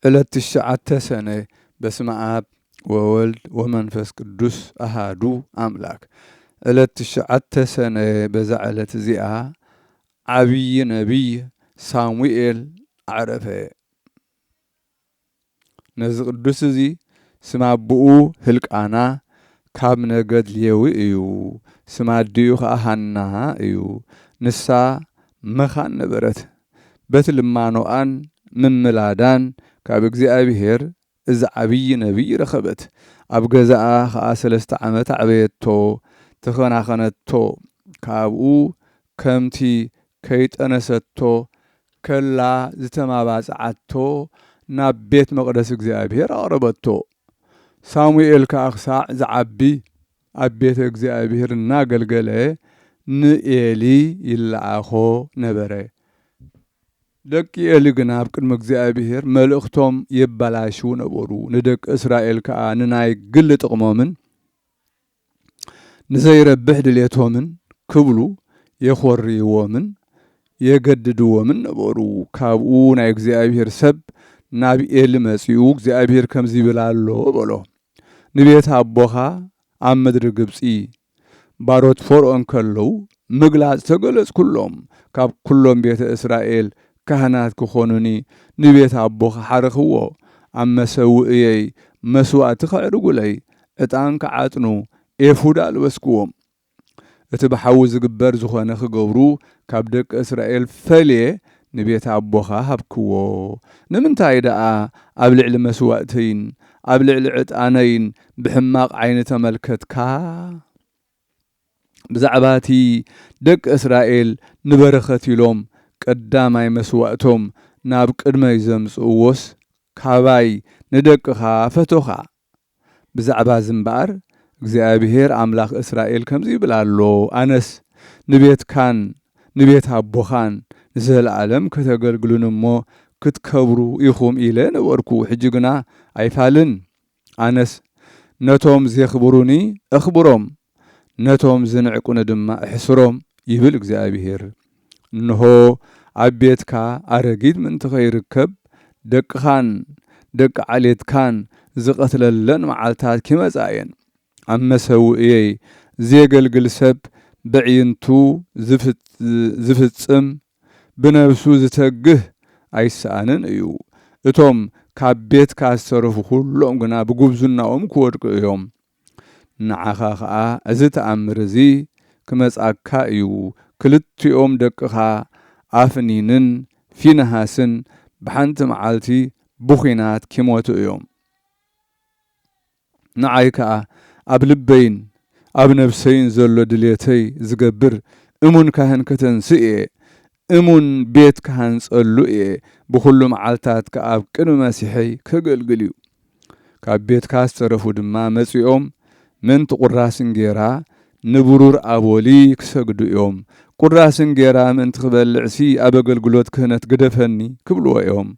ዕለት 9 ሰነ በስመ አብ ወወልድ ወመንፈስ ቅዱስ አሃዱ አምላክ። ዕለት 9 ሰነ በዛ ዕለት እዚኣ ዓብይ ነቢይ ሳሙኤል ዓረፈ። ነዚ ቅዱስ እዚ ስማ አቡኡ ህልቃና ካብ ነገድ ሌዊ እዩ። ስማ አዲኡ ከዓ ሃና እዩ። ንሳ መኻን ነበረት። በቲ ልማኖኣን ምምላዳን ካብ እግዚአብሔር እዚ ዓብይ ነቢይ ረኸበት። ኣብ ገዛኣ ከዓ 3 ዓመት ዓበየቶ ተኸናኸነቶ። ካብኡ ከምቲ ከይጠነሰቶ ከላ ዝተማባፅዓቶ ናብ ቤት መቕደስ እግዚአብሔር ኣቕረበቶ። ሳሙኤል ከዓ ክሳዕ ዝዓቢ ኣብ ቤተ እግዚአብሔር እናገልገለ ንኤሊ ይለኣኾ ነበረ። ደቂ ኤሊ ግና ኣብ ቅድሚ እግዚአብሔር መልእኽቶም የበላሹ ነበሩ። ንደቂ እስራኤል ከዓ ንናይ ግሊ ጥቕሞምን ንዘይረብሕ ድሌቶምን ክብሉ የኾርይዎምን የገድድዎምን ነበሩ። ካብኡ ናይ እግዚአብሔር ሰብ ናብ ኤሊ መጺኡ እግዚአብሔር ከምዚ ይብል ኣሎ በሎ። ንቤት ኣቦኻ ኣብ ምድሪ ግብፂ ባሮት ፈርዖን ከለዉ ምግላጽ ተገለጽ ኩሎም ካብ ኩሎም ቤተ እስራኤል ካህናት ክኾኑኒ ንቤት ኣቦኻ ሓረኽዎ። ኣብ መሰውእየይ መስዋዕቲ ከዕርጉለይ ዕጣን ከዓጥኑ ኤፉድ ኣልበስክዎም። እቲ ብሓዊ ዝግበር ዝኾነ ክገብሩ ካብ ደቂ እስራኤል ፈልየ ንቤት ኣቦኻ ሃብክዎ። ንምንታይ ደኣ ኣብ ልዕሊ መስዋዕተይን ኣብ ልዕሊ ዕጣነይን ብሕማቕ ዓይኒ ተመልከትካ? ብዛዕባ እቲ ደቂ እስራኤል ንበረኸት ኢሎም ቀዳማይ መስዋዕቶም ናብ ቅድመይ ዘምጽእዎስ ካባይ ንደቅኻ ፈቶኻ? ብዛዕባ ዝምበኣር እግዚአብሔር ኣምላኽ እስራኤል ከምዚ ይብል ኣሎ፣ ኣነስ ንቤትካን ንቤት ኣቦኻን ንዘለዓለም ከተገልግሉን እሞ ክትከብሩ ኢኹም ኢለ ነበርኩ። ሕጂ ግና ኣይፋልን። ኣነስ ነቶም ዘኽብሩኒ እኽብሮም፣ ነቶም ዝንዕቁኒ ድማ እሕስሮም ይብል እግዚአብሔር። እንሆ ኣብ ቤትካ ኣረጊድ ምንቲ ኸይርከብ ደቅኻን ደቂ ዓሌትካን ዝቐትለለን መዓልታት ክመጻ እየን። ኣብ መሰውእየይ ዘገልግል ሰብ በዕይንቱ ዝፍጽም ብነብሱ ዝተግህ ኣይሰኣንን እዩ። እቶም ካብ ቤትካ ዝተረፉ ኩሎም ግና ብጉብዝናኦም ክወድቁ እዮም። ንዓኻ ከዓ እዚ ተኣምር እዚ ክመጻካ እዩ። ክልቲኦም ደቅኻ ኣፍኒንን ፊንሃስን ብሓንቲ መዓልቲ ብኹናት ክሞቱ እዮም። ንዓይ ከዓ ኣብ ልበይን ኣብ ነብሰይን ዘሎ ድሌተይ ዝገብር እሙን ካህን ከተንስእ እየ። እሙን ቤት ካህንጸሉ እየ። ብኹሉ መዓልታት ከዓ ኣብ ቅድሚ መሲሐይ ከገልግል እዩ። ካብ ቤትካ ዝተረፉ ድማ መጺኦም ምንቲ ቁራስ እንጌራ ንብሩር ኣቦሊ ክሰግዱ እዮም። ቁራስ እንጌራ ምንቲ ክበልዕሲ ኣብ ኣገልግሎት ክህነት ግደፈኒ ክብልዎ እዮም።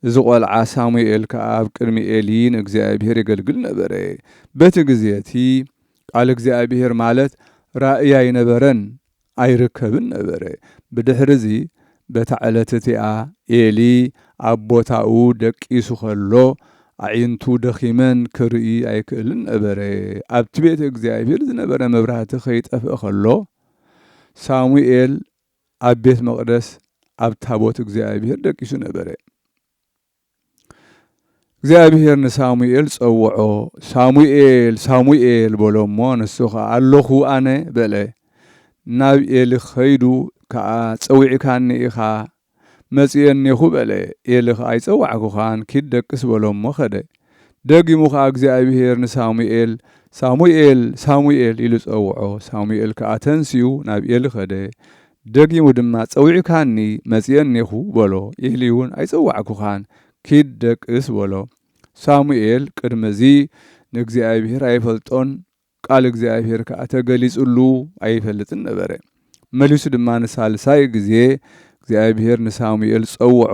እዚ ቆልዓ ሳሙኤል ከዓ ኣብ ቅድሚ ኤሊ ንእግዚአብሔር የገልግል ነበረ። በቲ ግዜቲ ቃል እግዚአብሔር ማለት ራእይ ኣይነበረን ኣይርከብን ነበረ። ብድሕሪ እዚ በታ ዕለት እቲኣ ኤሊ ኣብ ቦታኡ ደቂሱ ከሎ ኣዒንቱ ደኺመን ክርኢ ኣይክእልን ነበረ። ኣብቲ ቤተ እግዚአብሔር ዝነበረ መብራህቲ ከይጠፍእ ከሎ ሳሙኤል ኣብ ቤት መቕደስ ኣብ ታቦት እግዚአብሔር ደቂሱ ነበረ። እግዚአብሔር ንሳሙኤል ጸውዖ። ሳሙኤል ሳሙኤል በሎ እሞ ንሱ ከዓ ኣለኹ ኣነ በለ። ናብ ኤሊ ኸይዱ ከዓ ጸዊዕካኒ ኢኻ መጺአኒኹ በለ። ኤሊ ከዓ ኣይጸዋዕኩኻን ኪድ ደቅስ በሎ እሞ ኸደ። ደጊሙ ከዓ እግዚአብሔር ንሳሙኤል ሳሙኤል ሳሙኤል ኢሉ ጸውዖ። ሳሙኤል ከዓ ተንስዩ ናብ ኤሊ ኸደ። ደጊሙ ድማ ጸዊዕካኒ መጺአኒኹ በሎ። ኤሊ እውን ኣይጸዋዕኩኻን ኪድ ደቅስ በሎ። ሳሙኤል ቅድመዚ ንእግዚአብሔር ኣይፈልጦን፣ ቃል እግዚአብሔር ከዓ ተገሊጹሉ ኣይፈልጥን ነበረ። መሊሱ ድማ ንሳልሳይ ጊዜ እግዚአብሔር ንሳሙኤል ጸውዖ።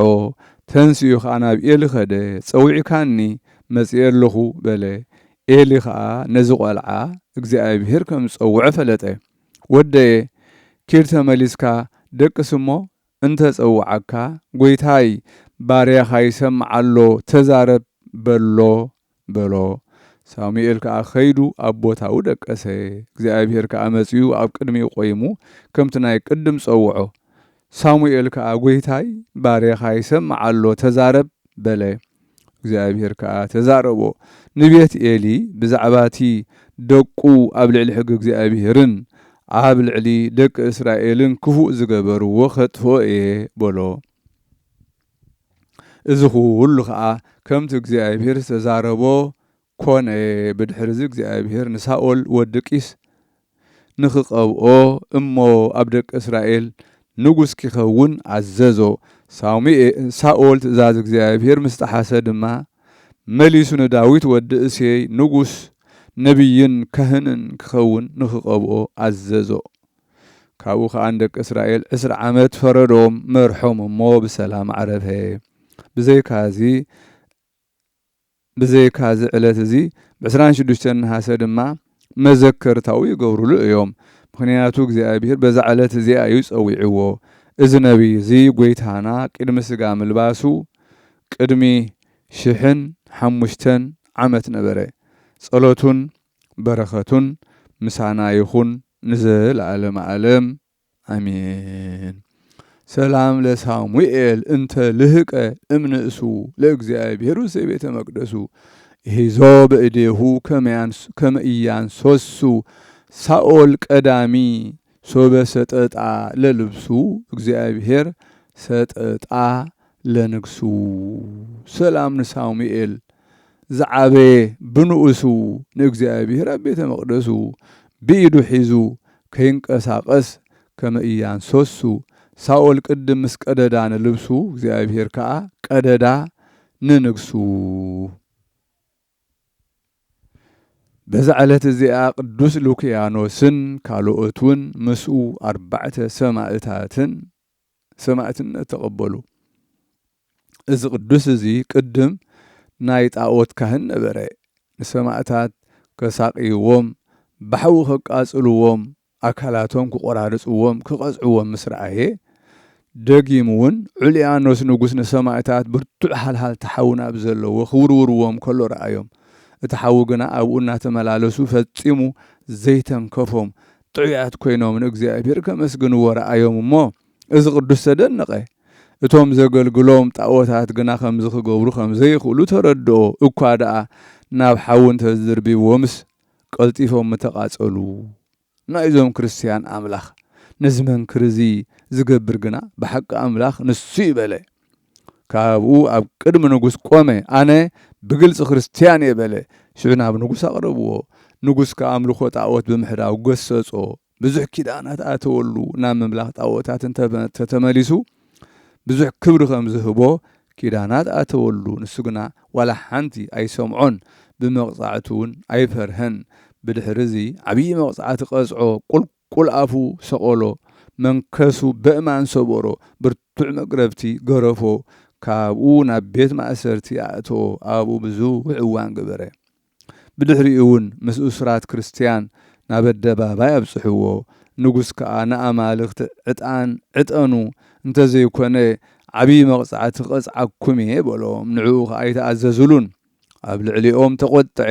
ተንስዩ ከዓ ናብ ኤሊ ኸደ። ጸዊዕካኒ መጺአ ኣለኹ በለ። ኤሊ ከዓ ነዚ ቆልዓ እግዚአብሔር ከም ዝጸውዖ ፈለጠ። ወደየ ኪድ ተመሊስካ ደቅስ እሞ انت صوعكا ጎይታይ ባሪያኻ ይሰምዓሎ ተዛረብ በሎ ሳሙኤል ከዓ ኸይዱ ኣብ ቦታው ደቀሰ እግዚአብሔር ከዓ መጽዩ ኣብ ቅድሚኡ ቆይሙ ከምቲ ናይ ቅድም ጸውዖ ሳሙኤል ከዓ ጎይታይ ባሪያኻ ይሰምዓሎ ተዛረብ በለ እግዚአብሔር ከዓ ተዛረቦ ንቤት ኤሊ ብዛዕባቲ ደቁ ኣብ ልዕሊ ሕጊ እግዚአብሔርን ኣብ ልዕሊ ደቂ እስራኤልን ክፉእ ዝገበርዎ ኸጥፎ እየ በሎ እዚ ኩሉ ከዓ ከምቲ እግዚአብሔር ተዛረቦ ኮነ ብድሕሪዚ እግዚአብሔር ንሳኦል ወዲ ቂስ ንኽቐብኦ እሞ ኣብ ደቂ እስራኤል ንጉስ ክኸውን ኣዘዞ ሳኦል ትእዛዝ እግዚአብሔር ምስ ተሓሰ ድማ መሊሱ ንዳዊት ወዲ እሴይ ንጉስ ነቢይን ካህንን ክኸውን ንኽቐብኦ ኣዘዞ ካብኡ ከዓ ደቂ እስራኤል 20 ዓመት ፈረዶም መርሖም እሞ ብሰላም ዓረፈ ብዘይካዚ ዕለት እዚ ብ26 ነሓሰ ድማ መዘከርታዊ ይገብሩሉ እዮም ምክንያቱ እግዚአብሔር በዛ ዕለት እዚኣ እዩ ፀዊዕዎ እዚ ነቢይ እዚ ጎይታና ቅድሚ ስጋ ምልባሱ ቅድሚ 1500 ዓመት ነበረ ጸሎቱን በረኸቱን ምሳና ይኹን ንዘለዓለም ዓለም አሜን ሰላም ለሳሙኤል እንተ ልህቀ እምንእሱ ለእግዚአብሔሩ ቤተ መቅደሱ ሂዞ በእዴሁ ከመእያን ሶሱ ሳኦል ቀዳሚ ሶበ ሰጠጣ ለልብሱ እግዚአብሔር ሰጠጣ ለንግሱ ሰላም ለሳሙኤል ዝዓበ ብንኡሱ ንእግዚአብሔር ኣብ ቤተ መቅደሱ ብኢዱ ሒዙ ከይንቀሳቀስ ከመእያን ሶሱ ሳኦል ቅድም ምስ ቀደዳ ንልብሱ እግዚአብሔር ከዓ ቀደዳ ንንግሱ በዛ ዕለት እዚኣ ቅዱስ ሉክያኖስን ካልኦትን ምስኡ 4 ሰማዕትነት ተቐበሉ እዚ ቅዱስ እዚ ቅድም ናይ ጣዖት ካህን ነበረ ንሰማዕታት ከሳቂዎም ባሕው ከቃጽልዎም አካላቶም ክቆራርጽዎም ክቐጽዕዎም ምስራአየ ደጊሙውን ዑልያኖስ ንጉስ ንሰማዕታት ብርቱዕ ሃልሃል ተሓውና ብዘለዎ ክውርውርዎም ከሎ ረአዮም እቲ ሓው ግና ኣብኡ እናተመላለሱ ፈጺሙ ዘይተንከፎም ጥዑያት ኮይኖም ንእግዚአብሔር ከመስግንዎ ረአዮም እሞ እዚ ቅዱስ ተደነቀ እቶም ዘገልግሎም ጣዖታት ግና ከምዚ ክገብሩ ከምዘይኽእሉ ተረድኦ እኳ ደኣ ናብ ሓውን ተዝርቢቦምስ ቀልጢፎም ተቃጸሉ ናይዞም ክርስቲያን አምላኽ ንዝመንክር እዚ ዝገብር ግና ብሓቂ አምላኽ ንሱ ይበለ ካብኡ ኣብ ቅድሚ ንጉስ ቆመ ኣነ ብግልጽ ክርስቲያን የበለ ሽዑ ናብ ንጉስ ኣቕረብዎ ንጉስ ከኣምልኾ ጣዖት ብምሕዳው ገሰጾ ብዙሕ ኪዳናት ኣተወሉ ናብ ምምላኽ ጣዖታት ተተመሊሱ ብዙሕ ክብሪ ከም ዝህቦ ኪዳናት ኣተወሉ ንሱ ግና ዋላ ሓንቲ ኣይሰምዖን ብመቕጻዕቱ እውን ኣይፈርህን ብድሕሪዚ ዓብይ መቕጻዕቲ ቀጽዖ ቁልቁል ኣፉ ሰቆሎ መንከሱ በእማን ሰቦሮ ብርቱዕ መቅረብቲ ገረፎ ካብኡ ናብ ቤት ማእሰርቲ ኣእተዎ ኣብኡ ብዙሕ ዕዋን ገበረ ብድሕሪኡ እውን ምስ እስራት ክርስቲያን ናብ ኣደባባይ ኣብጽሕዎ ንጉስ ከዓ ንኣማልኽቲ ዕጣን ዕጠኑ እንተዘይኮነ ዓብይ መቕጻዕቲ ቀጽዓኩም እየ በሎም ንዕኡ ከዓ ኣይተኣዘዝሉን ኣብ ልዕሊኦም ተቆጥዐ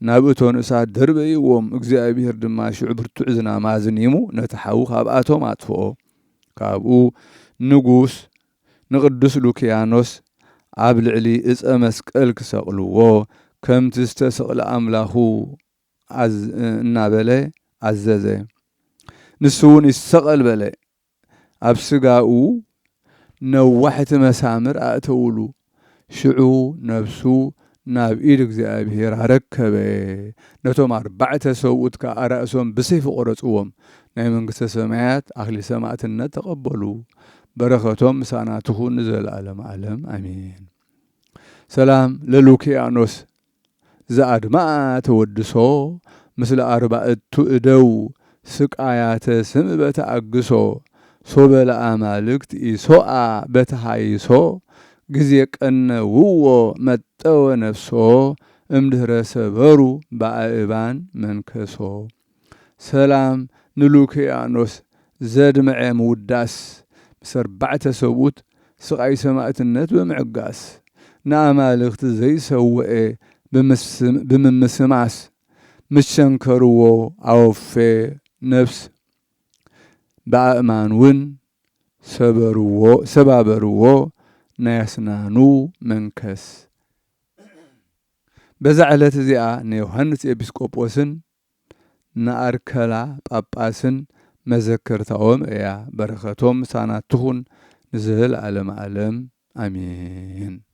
ናብ እቶን እሳት ደርበይዎም እግዚአብሔር ድማ ሽዑ ብርቱዕ ዝናማ ዝኒሙ ነቲ ሓው ካብኣቶም ኣጥፍኦ ካብኡ ንጉስ ንቅዱስ ሉክያኖስ ኣብ ልዕሊ ዕፀ መስቀል ክሰቕልዎ ከምቲ ዝተሰቕለ ኣምላኹ እናበለ ኣዘዘ ንሱ እውን ይሰቐል በለ ኣብ ስጋኡ ነዋሕቲ መሳምር ኣእተውሉ ሽዑ ነፍሱ ናብ ኢድ እግዚአብሔር አረከበ ነቶም 4 ሰውኡት ከዓ ራእሶም ብሰይፍ ቆረጽዎም ናይ መንግስተ ሰማያት ኣክሊለ ሰማዕትነት ተቀበሉ በረኸቶም ምሳና ትኹን ዘለዓለም ዓለም አሜን ሰላም ለሉክያኖስ ዘአድማ ተወድሶ ምስለ 4 እደው ስቃያተ ስም በተአግሶ ሶበለ አማልክት ኢሶአ በተሃይሶ ጊዜ ቀነውዎ መጠወ ነፍሶ እምድህረ ሰበሩ በአእባን መንከሶ ሰላም ንሉክያኖስ ዘድመዐ ምውዳስ سربعة سبوت سقاي سماعتنت بمعقاس نأمالخت زي سوئ بممسماس مشنكرو عوفي نفس بأمانون سبابرو ناسنانو منكس بزعلت زيا نيوهانس إبسكوبوسن نأركلا باباسن مذكرتهم يا بركتهم سانات تخون نزل علم آمين.